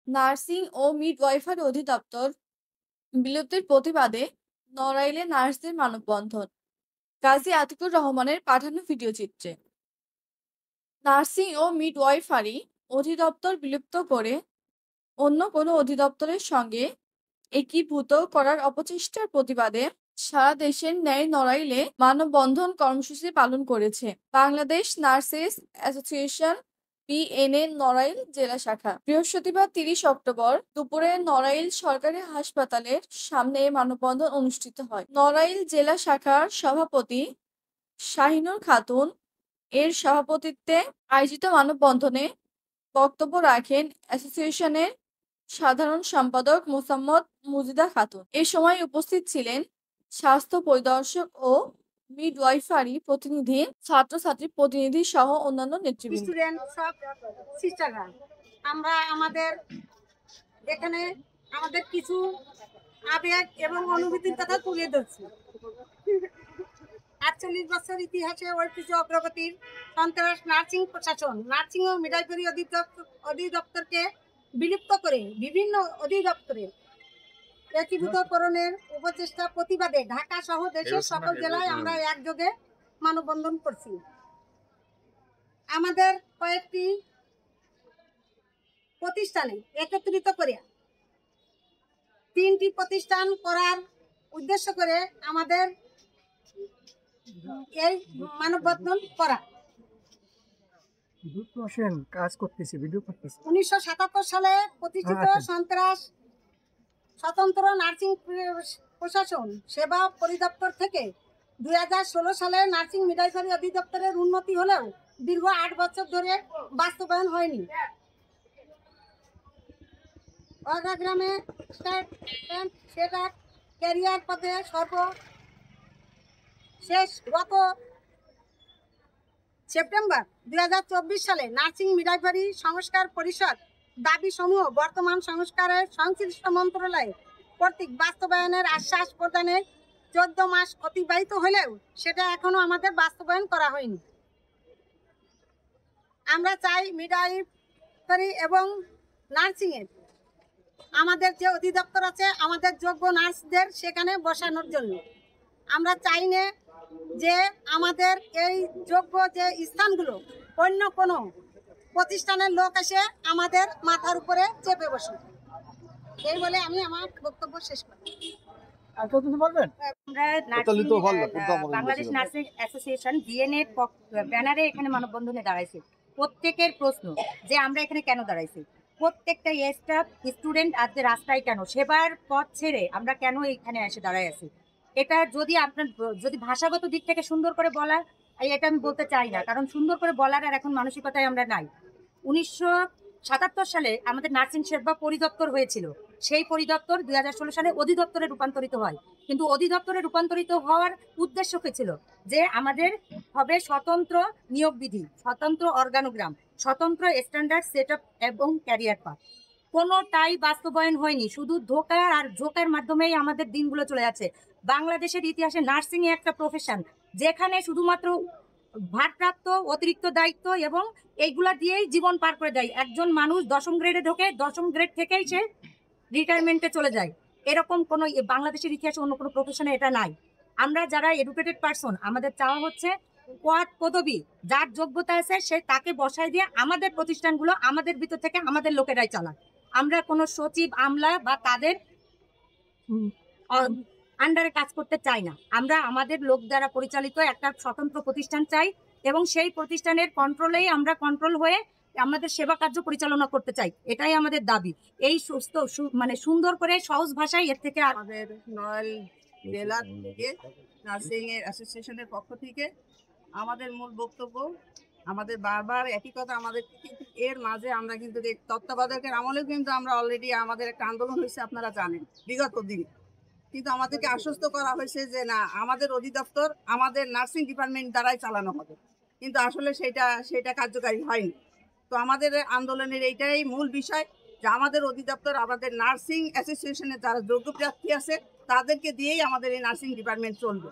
Nursing ও midwifery অধিদপ্তর বিলুপ্তির প্রতিবাদে নড়াইলে নার্সদের মানববন্ধন। গাজী আতিকুর রহমানের পাঠানো ভিডিওচিত্রে। নার্সিং ও মিডওয়াইফারি অধিদপ্তর বিলুপ্ত করে অন্য কোনো অধিদপ্তরের সঙ্গে একীভূত করার অপচেষ্টার প্রতিবাদে সারা দেশের ন্যায় নড়াইলে মানববন্ধন কর্মসূচি পালন করেছে Bangladesh nurses association BNA Narail জেলা শাখা। বৃহস্পতিবার ৩০ অক্টোবর দুপুরে নড়াইল সরকারি হাসপাতালের সামনে এ মানববন্ধন অনুষ্ঠিত হয়। নড়াইল জেলা শাখার সভাপতি শাহিনুর খাতুন এর সভাপতিত্বে আয়োজিত মানববন্ধনে বক্তব্য রাখেন অ্যাসোসিয়েশনের সাধারণ সম্পাদক মোসাম্মদ মুজিদা খাতুন। এ সময় উপস্থিত ছিলেন স্বাস্থ্য পরিদর্শক ও মিডওয়াইফারি প্রতিনিধি, ছাত্রছাত্রী প্রতিনিধি সহ অন্যান্য নেতৃবৃন্দ। স্টুডেন্ট সব সিস্টাররা আমরা আমাদের এখানে আমাদের কিছু আবেগ এবং অনুভূতির কথা তুলে ধরছি। ৪৮ বছর ইতিহাসে ঐতিহ্য অগ্রগতির সন্ত্রাস নার্সিং প্রশাসন নার্সিং ও মিডওয়াইফারি অধিদপ্তরকে বিলুপ্ত করে বিভিন্ন অধিদপ্তরের একীভূতকরণের উপচেষ্টা প্রতিবাদে ঢাকা সহ দেশের সকল জেলায় আমরা একযোগে মানববন্ধন করছি। আমাদের কয়েকটি প্রতিষ্ঠানে একত্রিত করে ৩টি প্রতিষ্ঠান করার উদ্দেশ্য করে আমাদের এই মানববন্ধন করা। কাজ করতেছে, ভিডিও করতেছে। ১৯৭৭ সালে প্রতিষ্ঠিত সন্ত্রাস স্বতন্ত্র নার্সিং প্রশাসন সেবা পরিদপ্তর থেকে ২০১৬ সালে নার্সিং মিডওয়াইফারি অধিদপ্তরের উন্নতি হলেও দীর্ঘ ৮ বছর ধরে বাস্তবায়ন হয়নি। গ্রামে সেটা ক্যারিয়ার পথে সর্বশেষ গত সেপ্টেম্বর ২০২৪ সালে নার্সিং মিডওয়াইফারি সংস্কার পরিষদ দাবি সমূহ বর্তমান সংস্কারের সংশ্লিষ্ট মন্ত্রণালয় কর্তৃক বাস্তবায়নের আশ্বাস প্রদানে ১৪ মাস অতিবাহিত হলেও সেটা এখনো আমাদের বাস্তবায়ন করা হয়নি। আমরা চাই মিডওয়াইফারি এবং নার্সিংয়ের আমাদের যে অধিদপ্তর আছে আমাদের যোগ্য নার্সদের সেখানে বসানোর জন্য। আমরা চাই না যে আমাদের এই যোগ্য যে স্থানগুলো অন্য কোনো প্রতিষ্ঠানের লোক এসে আমাদের মাথার উপরে চেপে বসে। এই বলে আমি আমার বক্তব্য শেষ করি। বাংলাদেশ নার্সিং অ্যাসোসিয়েশন বিএনএ ব্যানারে এখানে মানববন্ধনে দাঁড়াইছি। প্রত্যেকের প্রশ্ন যে আমরা এখানে কেন দাঁড়াইছি, প্রত্যেকটা স্টাফ স্টুডেন্ট আজকে রাস্তায় কেন, সেবার পথ ছেড়ে আমরা কেন এখানে এসে দাঁড়াই আছি। এটা যদি আপনার যদি ভাষাগত দিক থেকে সুন্দর করে বলা, এটা আমি বলতে চাই না, কারণ সুন্দর করে বলার আর এখন মানসিকতায় আমরা নাই। ১৯৭৭ সালে আমাদের নার্সিং সেবা পরিদপ্তর হয়েছিল, সেই পরিদপ্তর ২০১৬ সালে অধিদপ্তরে রূপান্তরিত হয়। কিন্তু অধিদপ্তরে রূপান্তরিত হওয়ার উদ্দেশ্য কি ছিল, যে আমাদের হবে স্বতন্ত্র নিয়োগ বিধি, স্বতন্ত্র অর্গানোগ্রাম, স্বতন্ত্র স্ট্যান্ডার্ড সেট আপ এবং ক্যারিয়ার পাথ। কোনোটাই বাস্তবায়ন হয়নি, শুধু ধোকা আর ঝোঁকার মাধ্যমেই আমাদের দিনগুলো চলে যাচ্ছে। বাংলাদেশের ইতিহাসে নার্সিং একটা প্রফেশন যেখানে শুধুমাত্র ভারপ্রাপ্ত অতিরিক্ত দায়িত্ব এবং এইগুলা দিয়েই জীবন পার করে দেয়। একজন মানুষ ১০ম গ্রেডে ঢোকে, ১০ম গ্রেড থেকেই সে রিটায়ারমেন্টে চলে যায়। এরকম কোনো বাংলাদেশের ইতিহাসে অন্য কোনো প্রফেশনে এটা নাই। আমরা যারা এডুকেটেড পারসন, আমাদের চাওয়া হচ্ছে পদ পদবি যার যোগ্যতা আছে সে তাকে বসায় দিয়ে আমাদের প্রতিষ্ঠানগুলো আমাদের ভিতর থেকে আমাদের লোকেরাই চালায়। আমরা কোনো সচিব আমলা বা তাদের আন্ডারে কাজ করতে চাই না। আমরা আমাদের লোক দ্বারা পরিচালিত একটা স্বতন্ত্র প্রতিষ্ঠান চাই এবং সেই প্রতিষ্ঠানের কন্ট্রোলেই আমরা কন্ট্রোল হয়ে আমাদের সেবা কার্য পরিচালনা করতে চাই। এটাই আমাদের দাবি। এই সুস্থ মানে সুন্দর করে সহজ ভাষায় এর থেকে আমাদের নড়াইল জেলা থেকে নার্সিং এর অ্যাসোসিয়েশনের পক্ষ থেকে আমাদের মূল বক্তব্য, আমাদের বারবার একই কথা, আমাদের এর মাঝে আমরা কিন্তু তত্ত্বাবধায়কের আমলেও কিন্তু আমরা অলরেডি আমাদের একটা আন্দোলন হয়েছে, আপনারা জানেন বিগত দিন, কিন্তু আমাদেরকে আশ্বস্ত করা হয়েছে যে না, আমাদের অধিদপ্তর আমাদের নার্সিং ডিপার্টমেন্ট দ্বারাই চালানো হবে, কিন্তু আসলে সেটা কার্যকারী হয়নি। তো আমাদের আন্দোলনের এইটাই মূল বিষয় যে আমাদের অধিদপ্তর আমাদের নার্সিং অ্যাসোসিয়েশনের যারা যোগ্য প্রার্থী আছে তাদেরকে দিয়েই আমাদের এই নার্সিং ডিপার্টমেন্ট চলবে।